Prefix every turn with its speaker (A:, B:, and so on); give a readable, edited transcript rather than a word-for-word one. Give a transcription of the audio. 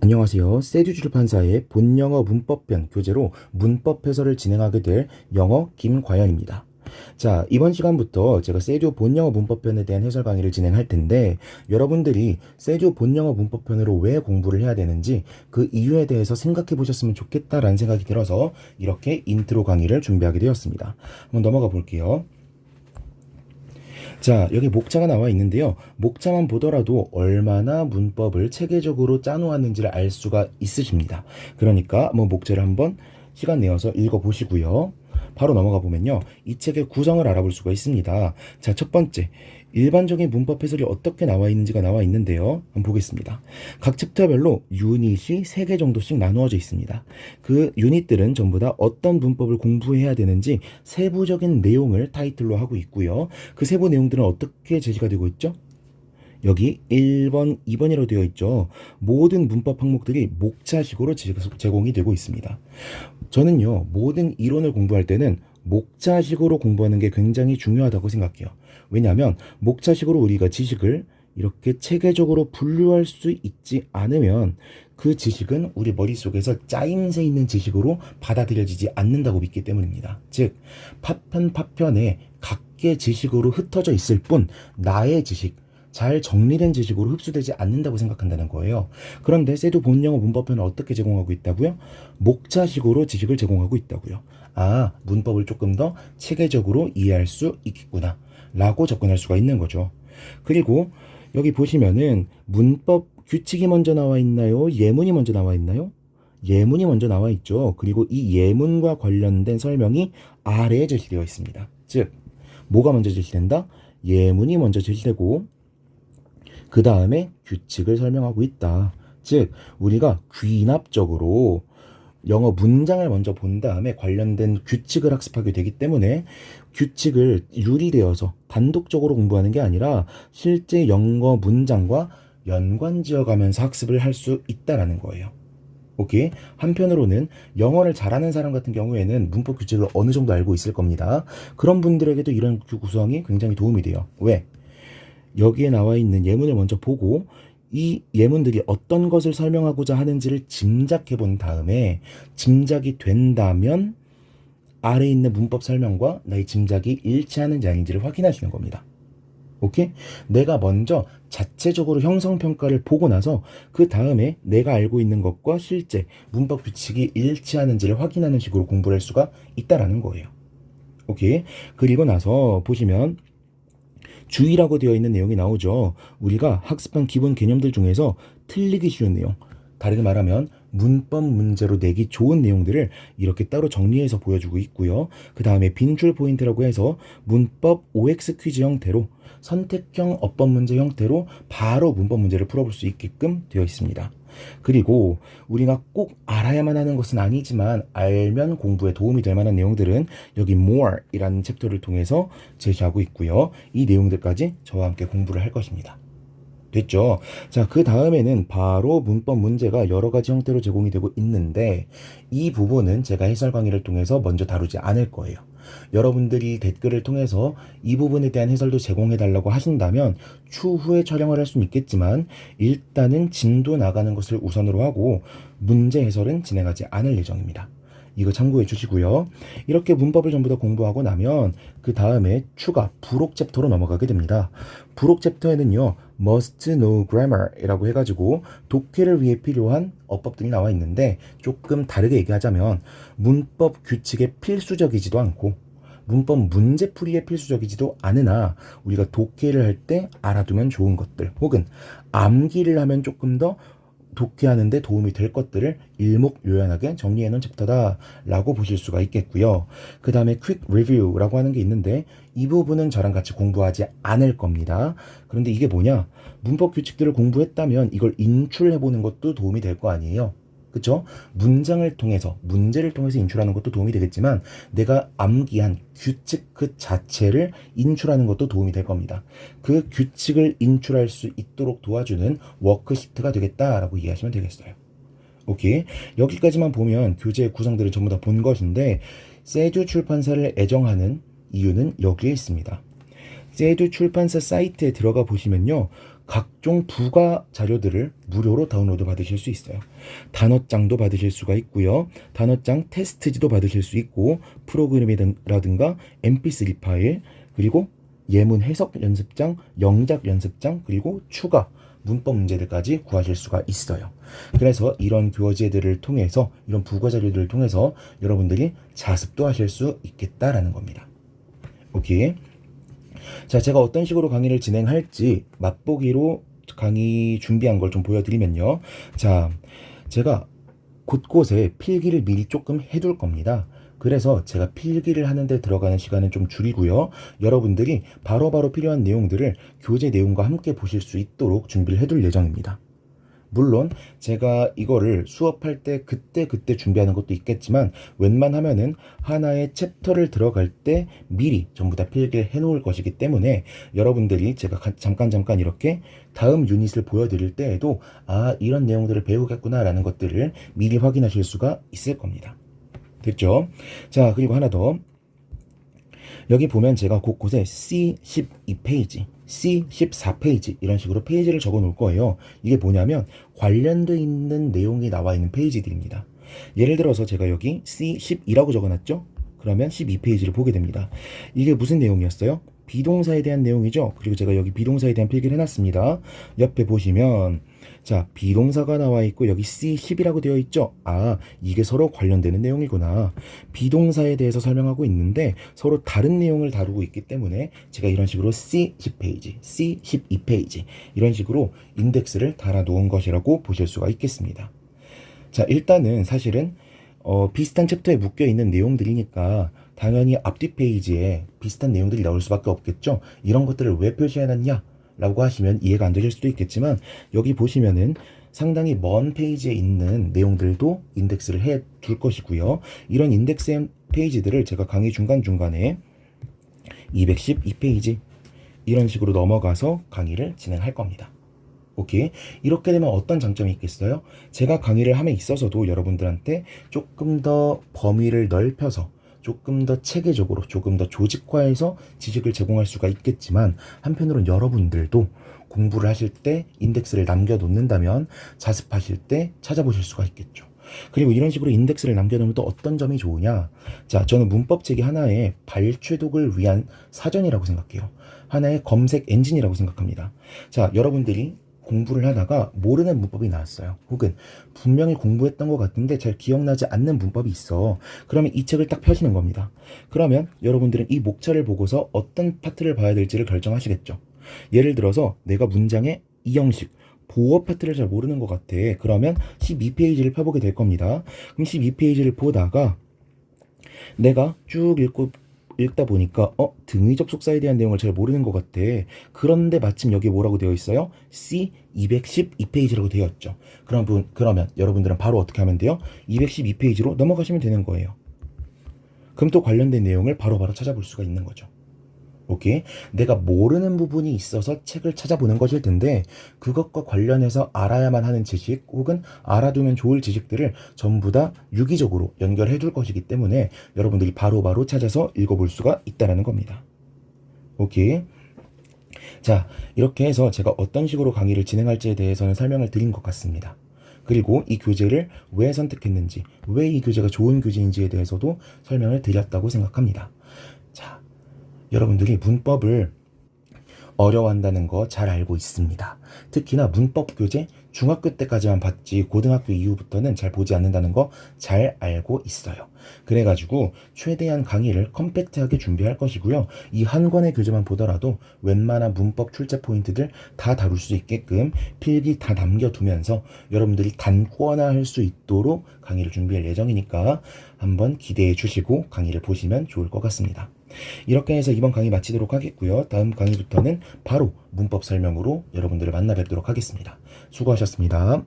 A: 안녕하세요. 세듀 출판사의 본영어 문법편 교재로 문법 해설을 진행하게 될 영어 김과연입니다. 자, 이번 시간부터 제가 세듀 본영어 문법편에 대한 해설 강의를 진행할 텐데 여러분들이 세듀 본영어 문법편으로 왜 공부를 해야 되는지 그 이유에 대해서 생각해 보셨으면 좋겠다라는 생각이 들어서 이렇게 인트로 강의를 준비하게 되었습니다. 한번 넘어가 볼게요. 자, 여기 목차가 나와 있는데요. 목차만 보더라도 얼마나 문법을 체계적으로 짜놓았는지를 알 수가 있으십니다. 그러니까 목차를 한번 시간 내어서 읽어보시고요. 바로 넘어가 보면요. 이 책의 구성을 알아볼 수가 있습니다. 자, 첫 번째. 일반적인 문법 해설이 어떻게 나와 있는지가 나와 있는데요. 한번 보겠습니다. 각 챕터별로 유닛이 3개 정도씩 나누어져 있습니다. 그 유닛들은 전부 다 어떤 문법을 공부해야 되는지 세부적인 내용을 타이틀로 하고 있고요. 그 세부 내용들은 어떻게 제시가 되고 있죠? 여기 1번, 2번이라고 되어 있죠. 모든 문법 항목들이 목차식으로 제공이 되고 있습니다. 저는요, 모든 이론을 공부할 때는 목차식으로 공부하는 게 굉장히 중요하다고 생각해요. 왜냐하면 목차식으로 우리가 지식을 이렇게 체계적으로 분류할 수 있지 않으면 그 지식은 우리 머릿속에서 짜임새 있는 지식으로 받아들여지지 않는다고 믿기 때문입니다. 즉, 파편에 각계 지식으로 흩어져 있을 뿐 나의 지식, 잘 정리된 지식으로 흡수되지 않는다고 생각한다는 거예요. 그런데 세두 본영어 문법편은 어떻게 제공하고 있다고요? 목차식으로 지식을 제공하고 있다고요. 아, 문법을 조금 더 체계적으로 이해할 수 있겠구나 라고 접근할 수가 있는 거죠. 그리고 여기 보시면은 문법 규칙이 먼저 나와 있나요? 예문이 먼저 나와 있나요? 예문이 먼저 나와 있죠. 그리고 이 예문과 관련된 설명이 아래에 제시되어 있습니다. 즉, 뭐가 먼저 제시된다? 예문이 먼저 제시되고 그 다음에 규칙을 설명하고 있다. 즉, 우리가 귀납적으로 영어 문장을 먼저 본 다음에 관련된 규칙을 학습하게 되기 때문에 규칙을 유리되어서 단독적으로 공부하는 게 아니라 실제 영어 문장과 연관지어 가면서 학습을 할 수 있다라는 거예요. 오케이. 한편으로는 영어를 잘하는 사람 같은 경우에는 문법 규칙을 어느 정도 알고 있을 겁니다. 그런 분들에게도 이런 구성이 굉장히 도움이 돼요. 왜? 여기에 나와 있는 예문을 먼저 보고 이 예문들이 어떤 것을 설명하고자 하는지를 짐작해 본 다음에 짐작이 된다면 아래에 있는 문법 설명과 나의 짐작이 일치하는지 아닌지를 확인하시는 겁니다. 오케이? 내가 먼저 자체적으로 형성평가를 보고 나서 그 다음에 내가 알고 있는 것과 실제 문법 규칙이 일치하는지를 확인하는 식으로 공부를 할 수가 있다라는 거예요. 오케이? 그리고 나서 보시면 주의라고 되어 있는 내용이 나오죠. 우리가 학습한 기본 개념들 중에서 틀리기 쉬운 내용, 다르게 말하면 문법 문제로 내기 좋은 내용들을 이렇게 따로 정리해서 보여주고 있고요. 그 다음에 빈줄 포인트라고 해서 문법 OX 퀴즈 형태로 선택형 어법 문제 형태로 바로 문법 문제를 풀어볼 수 있게끔 되어 있습니다. 그리고 우리가 꼭 알아야만 하는 것은 아니지만 알면 공부에 도움이 될 만한 내용들은 여기 more 이라는 챕터를 통해서 제시하고 있고요. 이 내용들까지 저와 함께 공부를 할 것입니다. 됐죠? 자, 그 다음에는 바로 문법 문제가 여러 가지 형태로 제공이 되고 있는데 이 부분은 제가 해설 강의를 통해서 먼저 다루지 않을 거예요. 여러분들이 댓글을 통해서 이 부분에 대한 해설도 제공해 달라고 하신다면 추후에 촬영을 할 수는 있겠지만 일단은 진도 나가는 것을 우선으로 하고 문제 해설은 진행하지 않을 예정입니다. 이거 참고해 주시고요. 이렇게 문법을 전부 다 공부하고 나면 그 다음에 추가 부록 챕터로 넘어가게 됩니다. 부록 챕터에는요, must know grammar 이라고 해가지고 독해를 위해 필요한 어법들이 나와 있는데 조금 다르게 얘기하자면 문법 규칙에 필수적이지도 않고 문법 문제풀이에 필수적이지도 않으나 우리가 독해를 할 때 알아두면 좋은 것들 혹은 암기를 하면 조금 더 독해하는데 도움이 될 것들을 일목요연하게 정리해 놓은 챕터다라고 보실 수가 있겠고요. 그 다음에 퀵 리뷰라고 하는 게 있는데 이 부분은 저랑 같이 공부하지 않을 겁니다. 그런데 이게 뭐냐? 문법 규칙들을 공부했다면 이걸 인출해 보는 것도 도움이 될 거 아니에요. 그쵸? 문장을 통해서, 문제를 통해서 인출하는 것도 도움이 되겠지만 내가 암기한 규칙 그 자체를 인출하는 것도 도움이 될 겁니다. 그 규칙을 인출할 수 있도록 도와주는 워크시트가 되겠다라고 이해하시면 되겠어요. 오케이. 여기까지만 보면 교재의 구성들을 전부 다 본 것인데 세듀 출판사를 애정하는 이유는 여기에 있습니다. 세듀 출판사 사이트에 들어가 보시면요. 각종 부가 자료들을 무료로 다운로드 받으실 수 있어요. 단어장도 받으실 수가 있고요. 단어장 테스트지도 받으실 수 있고, 프로그램이라든가 mp3 파일, 그리고 예문 해석 연습장, 영작 연습장, 그리고 추가 문법 문제들까지 구하실 수가 있어요. 그래서 이런 교재들을 통해서, 이런 부가 자료들을 통해서 여러분들이 자습도 하실 수 있겠다라는 겁니다. 오케이. 자, 제가 어떤 식으로 강의를 진행할지 맛보기로 강의 준비한 걸 좀 보여드리면요. 자, 제가 곳곳에 필기를 미리 조금 해둘 겁니다. 그래서 제가 필기를 하는데 들어가는 시간은 좀 줄이고요. 여러분들이 바로바로 필요한 내용들을 교재 내용과 함께 보실 수 있도록 준비를 해둘 예정입니다. 물론 제가 이거를 수업할 때 그때 준비하는 것도 있겠지만, 웬만하면은 하나의 챕터를 들어갈 때 미리 전부 다 필기를 해놓을 것이기 때문에 여러분들이 제가 잠깐 이렇게 다음 유닛을 보여드릴 때에도 이런 내용들을 배우겠구나 라는 것들을 미리 확인하실 수가 있을 겁니다. 됐죠? 자, 그리고 하나 더. 여기 보면 제가 곳곳에 C12페이지, C14페이지 이런 식으로 페이지를 적어 놓을 거예요. 이게 뭐냐면 관련돼 있는 내용이 나와 있는 페이지들입니다. 예를 들어서 제가 여기 C12라고 적어 놨죠? 그러면 12페이지를 보게 됩니다. 이게 무슨 내용이었어요? 비동사에 대한 내용이죠. 그리고 제가 여기 비동사에 대한 필기를 해놨습니다. 옆에 보시면 자, 비동사가 나와 있고 여기 C10이라고 되어 있죠. 이게 서로 관련되는 내용이구나. 비동사에 대해서 설명하고 있는데 서로 다른 내용을 다루고 있기 때문에 제가 이런 식으로 C10페이지, C12페이지 이런 식으로 인덱스를 달아 놓은 것이라고 보실 수가 있겠습니다. 자, 일단은 사실은 비슷한 챕터에 묶여 있는 내용들이니까 당연히 앞뒤 페이지에 비슷한 내용들이 나올 수밖에 없겠죠. 이런 것들을 왜 표시해놨냐 라고 하시면 이해가 안 되실 수도 있겠지만, 여기 보시면은 상당히 먼 페이지에 있는 내용들도 인덱스를 해 둘 것이고요. 이런 인덱스 페이지들을 제가 강의 중간중간에 212페이지 이런 식으로 넘어가서 강의를 진행할 겁니다. 오케이. 이렇게 되면 어떤 장점이 있겠어요? 제가 강의를 함에 있어서도 여러분들한테 조금 더 범위를 넓혀서 조금 더 체계적으로, 조금 더 조직화해서 지식을 제공할 수가 있겠지만, 한편으로는 여러분들도 공부를 하실 때 인덱스를 남겨놓는다면 자습하실 때 찾아보실 수가 있겠죠. 그리고 이런 식으로 인덱스를 남겨놓으면 또 어떤 점이 좋으냐? 자, 저는 문법책이 하나의 발췌독을 위한 사전이라고 생각해요. 하나의 검색 엔진이라고 생각합니다. 자, 여러분들이 공부를 하다가 모르는 문법이 나왔어요. 혹은 분명히 공부했던 것 같은데 잘 기억나지 않는 문법이 있어. 그러면 이 책을 딱 펴시는 겁니다. 그러면 여러분들은 이 목차를 보고서 어떤 파트를 봐야 될지를 결정하시겠죠. 예를 들어서 내가 문장의 이 형식, 보어 파트를 잘 모르는 것 같아. 그러면 12페이지를 펴보게 될 겁니다. 그럼 12페이지를 보다가 내가 쭉 읽다 보니까 등위 접속사에 대한 내용을 잘 모르는 것 같아. 그런데 마침 여기 뭐라고 되어 있어요? C212페이지라고 되어 있죠. 그러면 여러분들은 바로 어떻게 하면 돼요? 212페이지로 넘어가시면 되는 거예요. 그럼 또 관련된 내용을 바로바로 찾아볼 수가 있는 거죠. 오케이? 내가 모르는 부분이 있어서 책을 찾아보는 것일 텐데, 그것과 관련해서 알아야만 하는 지식 혹은 알아두면 좋을 지식들을 전부 다 유기적으로 연결해 둘 것이기 때문에 여러분들이 바로바로 찾아서 읽어볼 수가 있다는 겁니다. 오케이? 자, 이렇게 해서 제가 어떤 식으로 강의를 진행할지에 대해서는 설명을 드린 것 같습니다. 그리고 이 교재를 왜 선택했는지, 왜 이 교재가 좋은 교재인지에 대해서도 설명을 드렸다고 생각합니다. 자, 여러분들이 문법을 어려워한다는 거 잘 알고 있습니다. 특히나 문법 교재 중학교 때까지만 봤지 고등학교 이후부터는 잘 보지 않는다는 거 잘 알고 있어요. 그래가지고 최대한 강의를 컴팩트하게 준비할 것이고요. 이 한 권의 교재만 보더라도 웬만한 문법 출제 포인트들 다 다룰 수 있게끔 필기 다 남겨두면서 여러분들이 단권화할 수 있도록 강의를 준비할 예정이니까 한번 기대해 주시고 강의를 보시면 좋을 것 같습니다. 이렇게 해서 이번 강의 마치도록 하겠고요. 다음 강의부터는 바로 문법 설명으로 여러분들을 만나 뵙도록 하겠습니다. 수고하셨습니다.